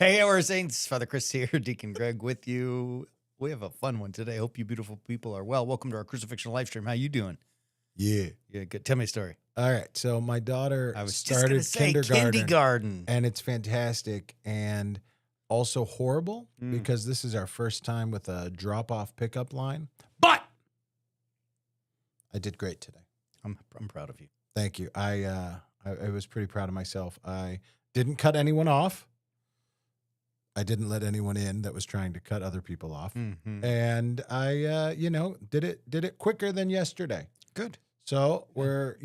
Hey, our saints, Father Chris here, Deacon Greg with you. We have a fun one today. Hope you beautiful people are well. Welcome to our crucifixion live stream. How you doing? Yeah. Yeah, good. Tell me a story. All right. So my daughter I was just gonna started say kindergarten. and it's fantastic and also horrible Mm. because this is our first time with a drop-off pickup line. But I did great today. I'm proud of you. Thank you. I was pretty proud of myself. I didn't cut anyone off. I didn't let anyone in that was trying to cut other people off. Mm-hmm. And I did it quicker than yesterday. Good. So we're,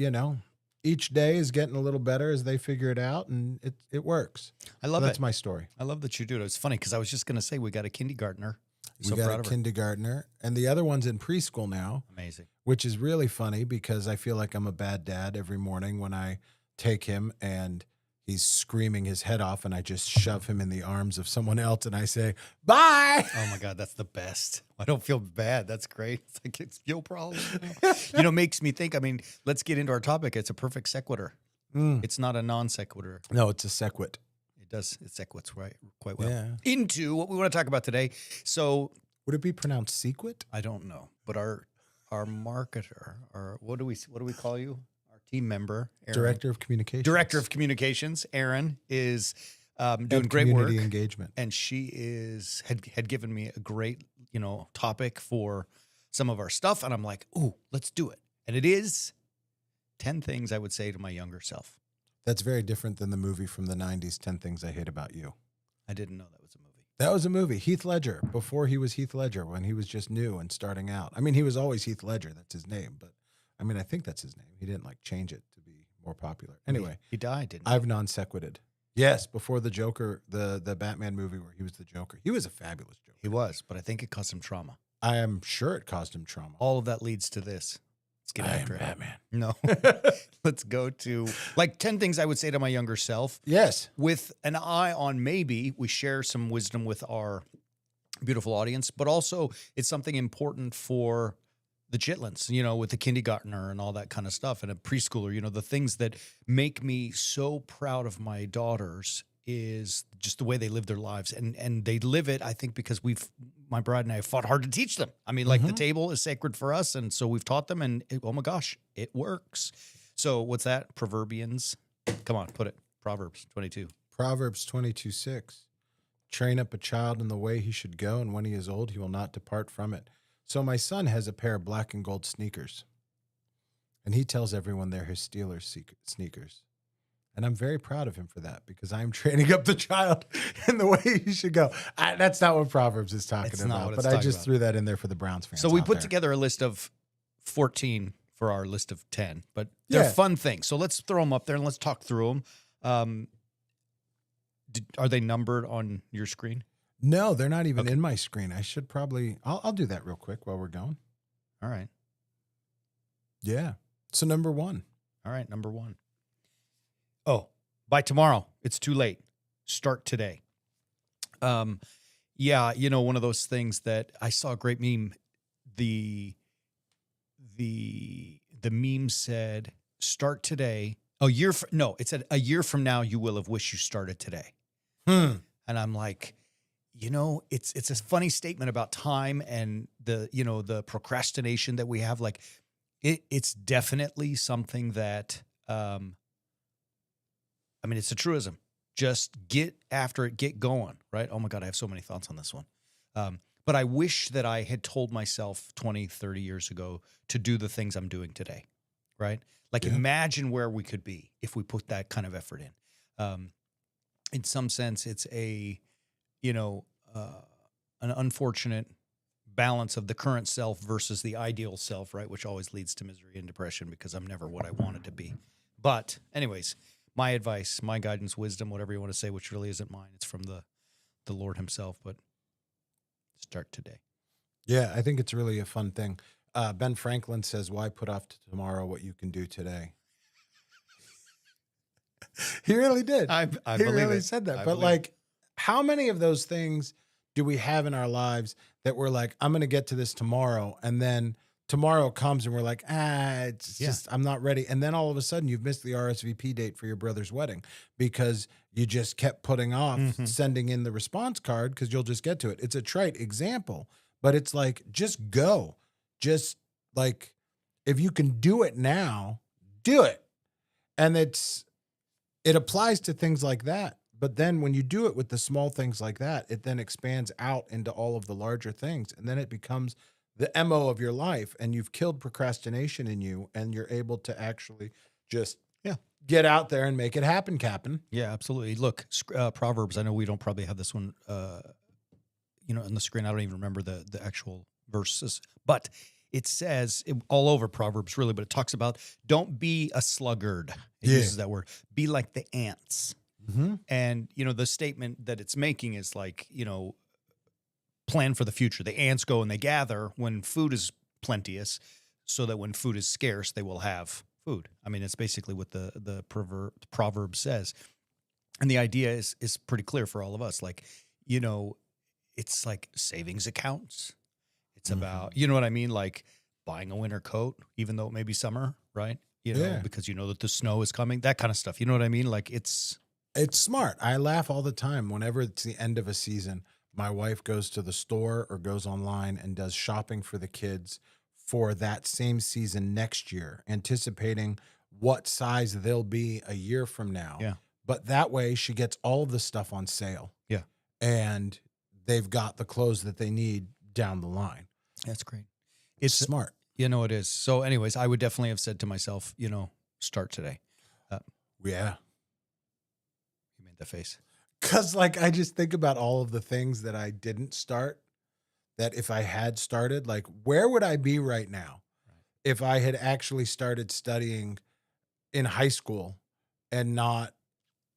each day is getting a little better as they figure it out, and it works. I love That's it. my story. I love that you do it. It's funny because I was just gonna say we got a kindergartner. We got a kindergartner, and the other one's in preschool now. Amazing. Which is really funny because I feel like I'm a bad dad every morning when I take him and he's screaming his head off, and I just shove him in the arms of someone else, and I say, bye. Oh my God, that's the best. I don't feel bad. That's great. It's like it's your problem. Makes me think. I mean, let's get into our topic. It's a perfect sequitur. It's not a non sequitur. No, it's a sequit. It does. It sequits quite well. Yeah. Into what we want to talk about today. So Would it be pronounced sequit? I don't know, but our marketer, or what do we call you? Our team member, Aaron, Director of Communications. Director of Communications, Aaron is doing And great work. community engagement. And she had given me a great, topic for some of our stuff. And I'm like, ooh, let's do it. And it is 10 things I would say to my younger self. That's very different than the movie from the 90s, 10 Things I Hate About You. I didn't know that was a movie. That was a movie. Heath Ledger, before he was Heath Ledger, when he was just new and starting out. I mean, he was always Heath Ledger. That's his name. But, I think that's his name. He didn't, change it to be more popular. Anyway. He died, didn't he? I've non-sequited. Yes, before the Joker, the Batman movie where he was the Joker. He was a fabulous Joker. He was, but I think it caused him trauma. I am sure it caused him trauma. All of that leads to this. Let's get after it. Batman. No. Let's go to 10 things I would say to my younger self. Yes. With an eye on maybe we share some wisdom with our beautiful audience, but also it's something important for the chitlins, with the kindergartner and all that kind of stuff, and a preschooler. The things that make me so proud of my daughters is just the way they live their lives, and they live it, I think, because my bride and I have fought hard to teach them. I mean, the table is sacred for us, and so we've taught them, and oh my gosh, it works. So what's that? Proverbians. Come on, put it. Proverbs 22. Proverbs 22:6. Train up a child in the way he should go, and when he is old, he will not depart from it. So my son has a pair of black and gold sneakers, and he tells everyone they're his Steelers sneakers. And I'm very proud of him for that because I'm training up the child in the way he should go. That's not what Proverbs is talking about, but I just threw that in there for the Browns fans. So we put together a list of 14 for our list of 10, but they're fun things. So let's throw them up there and let's talk through them. Are they numbered on your screen? No, they're not even in my screen. I should probably, I'll do that real quick while we're going. All right. Yeah. So number 1. All right, number 1. Oh, by tomorrow, it's too late. Start today. One of those things that I saw a great meme. The meme said, "Start today." It said a year from now you will have wished you started today. And I'm like, it's a funny statement about time and the procrastination that we have. Like, it's definitely something that. It's a truism. Just get after it, get going, right? Oh my God, I have so many thoughts on this one. But I wish that I had told myself 20, 30 years ago to do the things I'm doing today, right? Imagine where we could be if we put that kind of effort in. In some sense, it's an unfortunate balance of the current self versus the ideal self, right? Which always leads to misery and depression because I'm never what I wanted to be. But anyways, my advice, my guidance, wisdom, whatever you want to say, which really isn't mine. It's from the Lord himself, but start today. Yeah, I think it's really a fun thing. Ben Franklin says, why put off to tomorrow what you can do today? He really did. I he really said that. But how many of those things do we have in our lives that we're like, I'm going to get to this tomorrow, and then tomorrow comes and we're like, it's Yeah. just, I'm not ready. And then all of a sudden you've missed the RSVP date for your brother's wedding because you just kept putting off Mhm. sending in the response card because you'll just get to it. It's a trite example, but it's like, just go. Just like, if you can do it now, do it. And it applies to things like that. But then when you do it with the small things like that, it then expands out into all of the larger things. And then it becomes the MO of your life. And you've killed procrastination in you. And you're able to actually just get out there and make it happen, Captain. Yeah, absolutely. Look, Proverbs. I know we don't probably have this one, on the screen. I don't even remember the actual verses, but it says all over Proverbs, really. But it talks about don't be a sluggard. It Yeah. uses that word. Be like the ants. Mm-hmm. And the statement that it's making is like, plan for the future. The ants go and they gather when food is plenteous, so that when food is scarce, they will have food. I mean, it's basically what the proverb says. And the idea is pretty clear for all of us. Like, it's like savings accounts. It's about, you know what I mean? Like buying a winter coat, even though it may be summer, right? Because you know that the snow is coming, that kind of stuff. You know what I mean? Like it's smart. I laugh all the time whenever it's the end of a season. My wife goes to the store or goes online and does shopping for the kids for that same season next year, anticipating what size they'll be a year from now. Yeah. But that way she gets all of the stuff on sale. Yeah. And they've got the clothes that they need down the line. That's great. It's smart. It is. So anyways, I would definitely have said to myself, start today. Yeah. You made the face. Because I just think about all of the things that I didn't start, that if I had started, where would I be right now if I had actually started studying in high school and not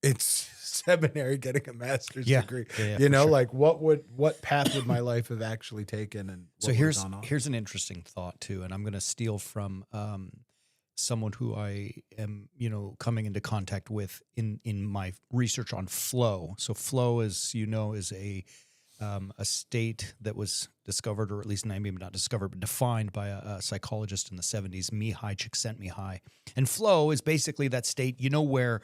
in seminary getting a master's degree? Yeah, what path would my life have actually taken? And so here's an interesting thought too, and I'm going to steal from someone who I am, coming into contact with in my research on flow. So flow, as you know, is a state that was discovered, or at least maybe not discovered, but defined by a psychologist in the 70s, Mihai Csikszentmihalyi. And flow is basically that state, where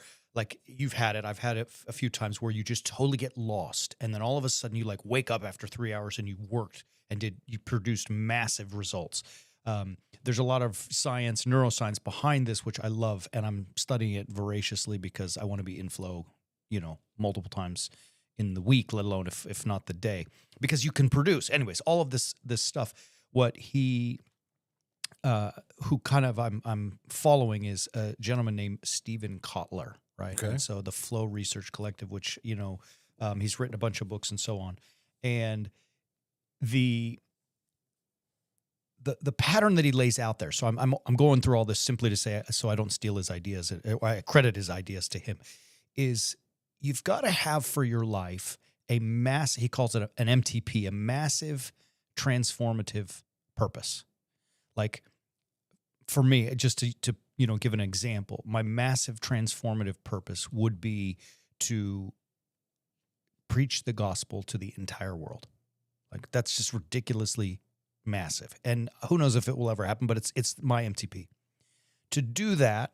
you've had it, I've had it a few times, where you just totally get lost. And then all of a sudden you wake up after 3 hours and you worked and you produced massive results. There's a lot of science, neuroscience behind this, which I love, and I'm studying it voraciously because I want to be in flow, multiple times in the week, let alone if not the day, because you can produce. Anyways, all of this stuff. What he, who kind of I'm following, is a gentleman named Stephen Kotler, right? Okay. And so the Flow Research Collective, which he's written a bunch of books and so on, and the pattern that he lays out there. So I'm going through all this simply to say, so I don't steal his ideas, or I credit his ideas to him, is you've got to have for your life he calls it an MTP, a massive transformative purpose. Like for me, just to give an example, my massive transformative purpose would be to preach the gospel to the entire world. Like that's just ridiculously massive. And who knows if it will ever happen, but it's my MTP. To do that,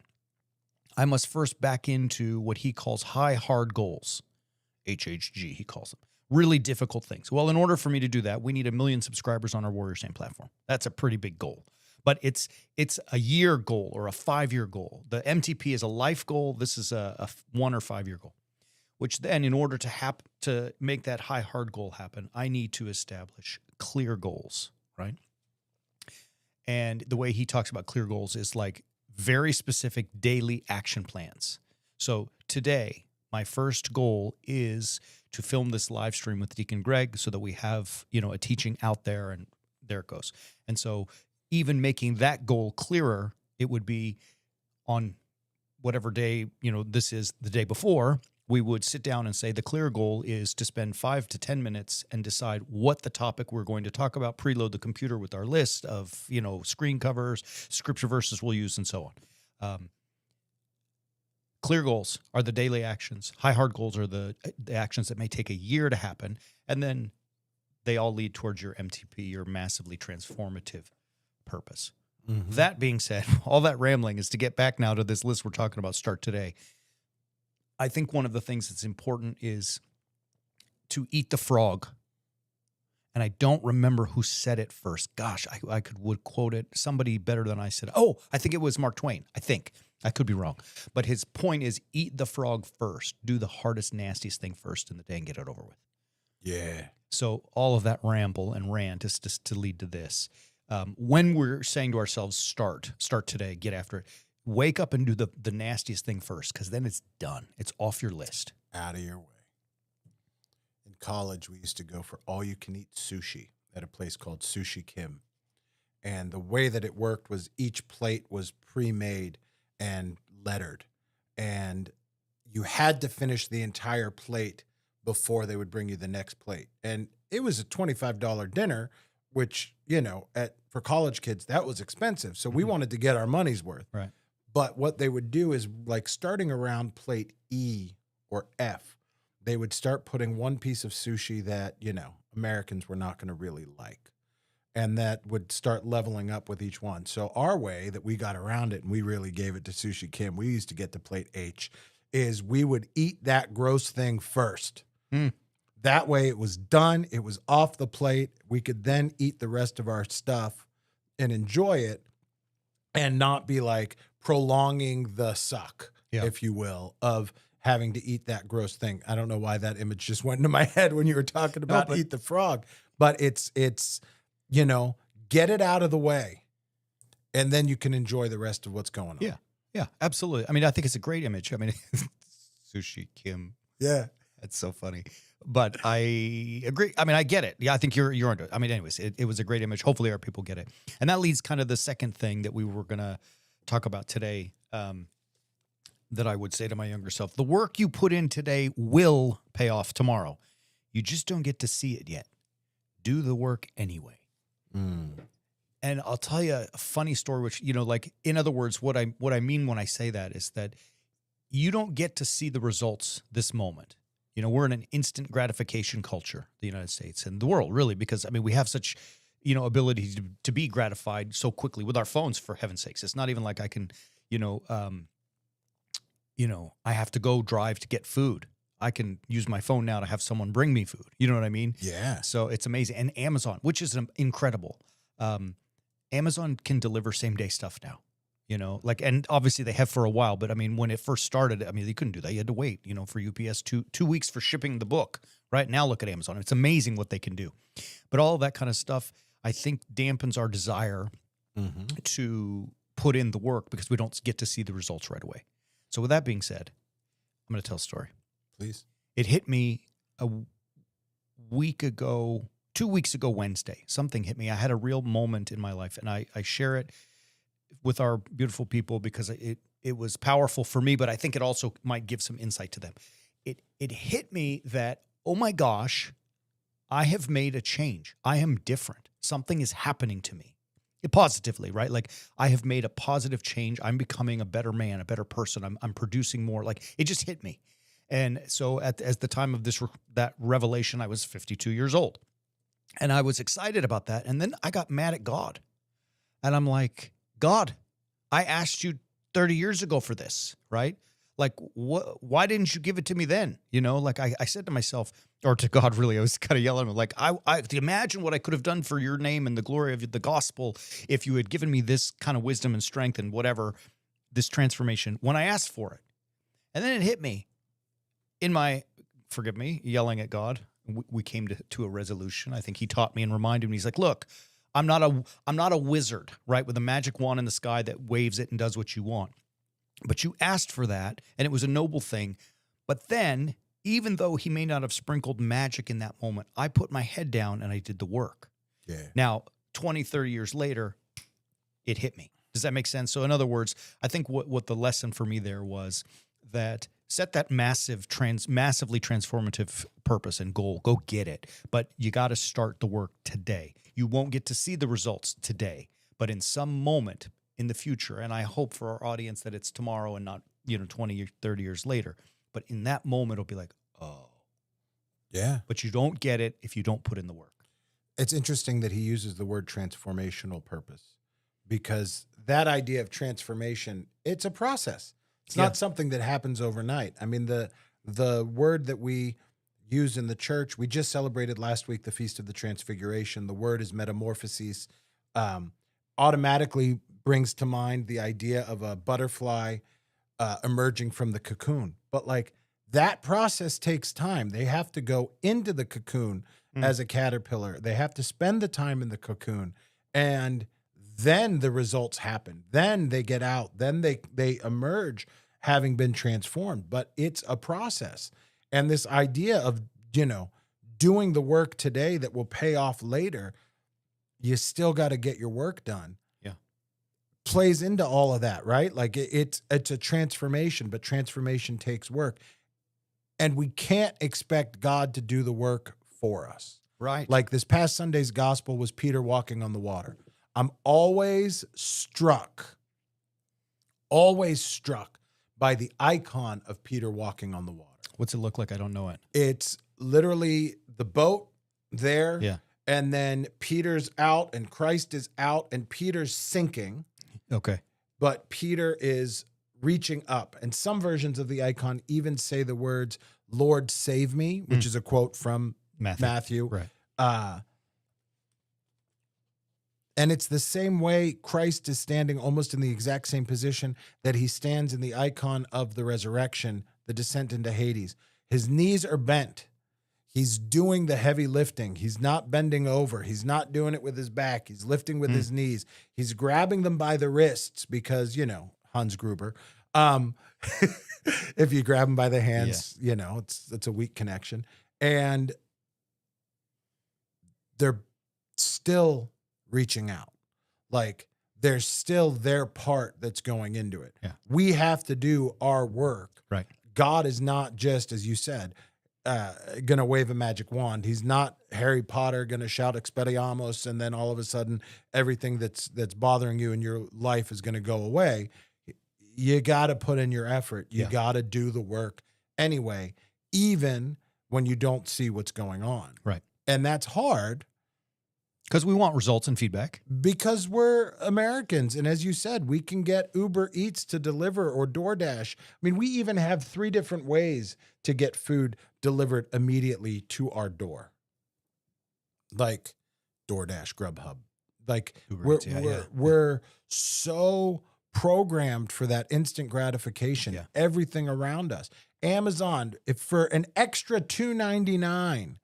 I must first back into what he calls high hard goals. HHG, he calls them. Really difficult things. Well, in order for me to do that, we need 1 million subscribers on our Warrior Saint platform. That's a pretty big goal. But it's a year goal or a 5-year goal. The MTP is a life goal. This is a 1 or 5 year goal. Which then, in order to make that high hard goal happen, I need to establish clear goals, right? And the way he talks about clear goals is very specific daily action plans. So today, my first goal is to film this live stream with Deacon Greg so that we have, a teaching out there, and there it goes. And so even making that goal clearer, it would be on whatever day, this is the day before, we would sit down and say the clear goal is to spend 5 to 10 minutes and decide what the topic we're going to talk about, preload the computer with our list of, screen covers, scripture verses we'll use, and so on. Clear goals are the daily actions. High hard goals are the actions that may take a year to happen. And then they all lead towards your MTP, your massively transformative purpose. Mhm. That being said, all that rambling is to get back now to this list we're talking about, start today. I think one of the things that's important is to eat the frog. And I don't remember who said it first. Gosh, would quote it. Somebody better than I said. Oh, I think it was Mark Twain. I think. I could be wrong. But his point is eat the frog first. Do the hardest, nastiest thing first in the day and get it over with. Yeah. So all of that ramble and rant is just to lead to this. When we're saying to ourselves, start today, get after it, wake up and do the nastiest thing first, because then it's done. It's off your list. Out of your way. In college, we used to go for all-you-can-eat sushi at a place called Sushi Kim. And the way that it worked was each plate was pre-made and lettered. And you had to finish the entire plate before they would bring you the next plate. And it was a $25 dinner, which, for college kids, that was expensive. So we wanted to get our money's worth. Right. But what they would do is, like, starting around plate E or F, they would start putting one piece of sushi that, Americans were not going to really like. And that would start leveling up with each one. So our way that we got around it, and we really gave it to Sushi Kim, we used to get to plate H, is we would eat that gross thing first. Mm. That way it was done. It was off the plate. We could then eat the rest of our stuff and enjoy it and not be like prolonging the suck, if you will, of having to eat that gross thing. I don't know why that image just went into my head when you were talking about eat the frog, but it's get it out of the way, and then you can enjoy the rest of what's going on. Yeah, absolutely. I mean, I think it's a great image. I mean, Sushi Kim. Yeah. That's so funny. But I agree. I mean, I get it. Yeah, I think you're into it. I mean, anyways, it was a great image. Hopefully our people get it. And that leads kind of the second thing that we were going to talk about today, that I would say to my younger self. The work you put in today will pay off tomorrow. You just don't get to see it yet. Do the work anyway. Mm. And I'll tell you a funny story, which, in other words, what I mean when I say that is that you don't get to see the results this moment. We're in an instant gratification culture, the United States and the world, really, because, I mean, we have such, ability to be gratified so quickly with our phones, for heaven's sakes. It's not even like I can, I have to go drive to get food. I can use my phone now to have someone bring me food. You know what I mean? Yeah. So it's amazing. And Amazon, which is incredible. Amazon can deliver same day stuff now, and obviously they have for a while, but I mean, when it first started, I mean, they couldn't do that. You had to wait, for UPS 2 weeks for shipping the book. Right now, look at Amazon. It's amazing what they can do. But all of that kind of stuff, I think, dampens our desire to put in the work because we don't get to see the results right away. So with that being said, I'm going to tell a story. Please. It hit me a week ago, 2 weeks ago Wednesday. Something hit me. I had a real moment in my life, and I share it with our beautiful people because it was powerful for me, but I think it also might give some insight to them. It hit me that, oh my gosh, I have made a change. I am different. Something is happening to me. Positively, right? Like, I have made a positive change. I'm becoming a better man, a better person. I'm producing more. Like, it just hit me. And so as the time of that revelation, I was 52 years old. And I was excited about that. And then I got mad at God. And I'm like, God, I asked you 30 years ago for this, right? Like, why didn't you give it to me then? Like I said to myself, or to God, really, I was kind of yelling at him, like, I imagine what I could have done for your name and the glory of the gospel if you had given me this kind of wisdom and strength and whatever, this transformation when I asked for it. And then it hit me forgive me, yelling at God. We came to a resolution. I think he taught me and reminded me, he's like, look, I'm not a wizard, right? With a magic wand in the sky that waves it and does what you want. But you asked for that, and it was a noble thing. But then, even though he may not have sprinkled magic in that moment, I put my head down and I did the work. Yeah. Now, 20, 30 years later, it hit me. Does that make sense? So in other words, I think what the lesson for me there was that set that massively transformative purpose and goal. Go get it. But you got to start the work today. You won't get to see the results today, but in some moment in the future, and I hope for our audience that it's tomorrow and not 20 or 30 years later, but in that moment it'll be like, oh. Yeah. But you don't get it if you don't put in the work. It's interesting that he uses the word transformational purpose. because that idea of transformation, it's a process. It's Yeah. not something that happens overnight. I mean, the word that we use in the church, we just celebrated last week the Feast of the Transfiguration. The word is metamorphosis. Automatically brings to mind the idea of a butterfly emerging from the cocoon. But like that process takes time. They have to go into the cocoon as a caterpillar. They have to spend the time in the cocoon, and then the results happen. Then they get out. Then they emerge having been transformed. But it's a process. And this idea of, doing the work today that will pay off later, you still got to get your work done. Yeah. Plays into all of that, right? Like it's a transformation, but transformation takes work. And we can't expect God to do the work for us. Right. Like this past Sunday's gospel was Peter walking on the water. I'm always struck by the icon of Peter walking on the water. What's it look like? I don't know it. It's literally the boat there. Yeah. And then Peter's out and Christ is out and Peter's sinking, Okay. but Peter is reaching up. And some versions of the icon even say the words, "Lord, save me," which is a quote from Matthew. Right. And it's the same way Christ is standing almost in the exact same position that he stands in the icon of the resurrection, the descent into Hades. His knees are bent. He's doing the heavy lifting. He's not bending over. He's not doing it with his back. He's lifting with his knees. He's grabbing them by the wrists because, Hans Gruber. If you grab them by the hands, it's a weak connection. And they're still reaching out. Like there's still their part that's going into it. Yeah. We have to do our work. Right. God is not just, as you said, going to wave a magic wand. He's not Harry Potter going to shout Expelliarmus and then all of a sudden everything that's bothering you in your life is going to go away. You got to put in your effort. You got to do the work anyway, even when you don't see what's going on. Right. And that's hard. Because we want results and feedback. Because we're Americans. And as you said, we can get Uber Eats to deliver or DoorDash. I mean, we even have 3 different ways to get food delivered immediately to our door. Like DoorDash, Grubhub. Like Uber Eats, we're so programmed for that instant gratification. Yeah. Everything around us. Amazon, if for an extra $2.99,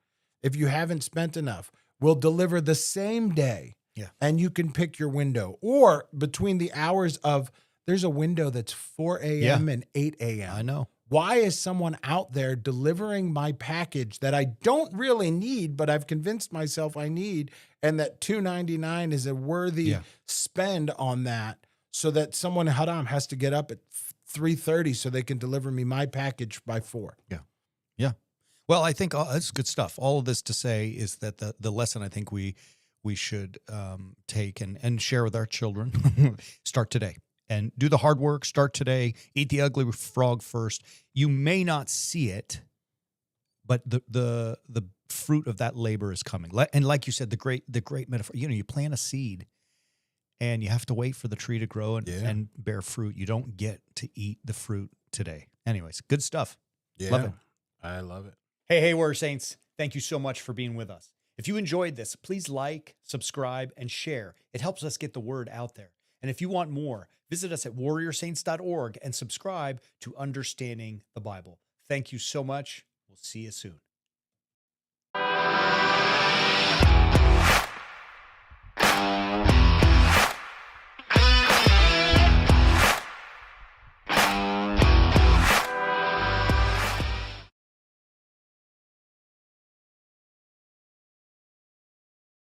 if you haven't spent enough, will deliver the same day. Yeah. And you can pick your window. Or between the hours of, there's a window that's 4 a.m. and 8 a.m. I know. Why is someone out there delivering my package that I don't really need, but I've convinced myself I need, and that $2.99 is a worthy spend on that, so that someone Haram has to get up at 3:30 so they can deliver me my package by 4? Yeah. Yeah. Well, I think that's good stuff. All of this to say is that the lesson I think we should take and share with our children, start today. And do the hard work, start today, eat the ugly frog first. You may not see it, but the fruit of that labor is coming. And like you said, the great metaphor, you plant a seed and you have to wait for the tree to grow and bear fruit. You don't get to eat the fruit today. Anyways, good stuff. Yeah. Love it. I love it. Hey, Warrior Saints, thank you so much for being with us. If you enjoyed this, please like, subscribe, and share. It helps us get the word out there. And if you want more, visit us at warriorsaints.org and subscribe to Understanding the Bible. Thank you so much. We'll see you soon.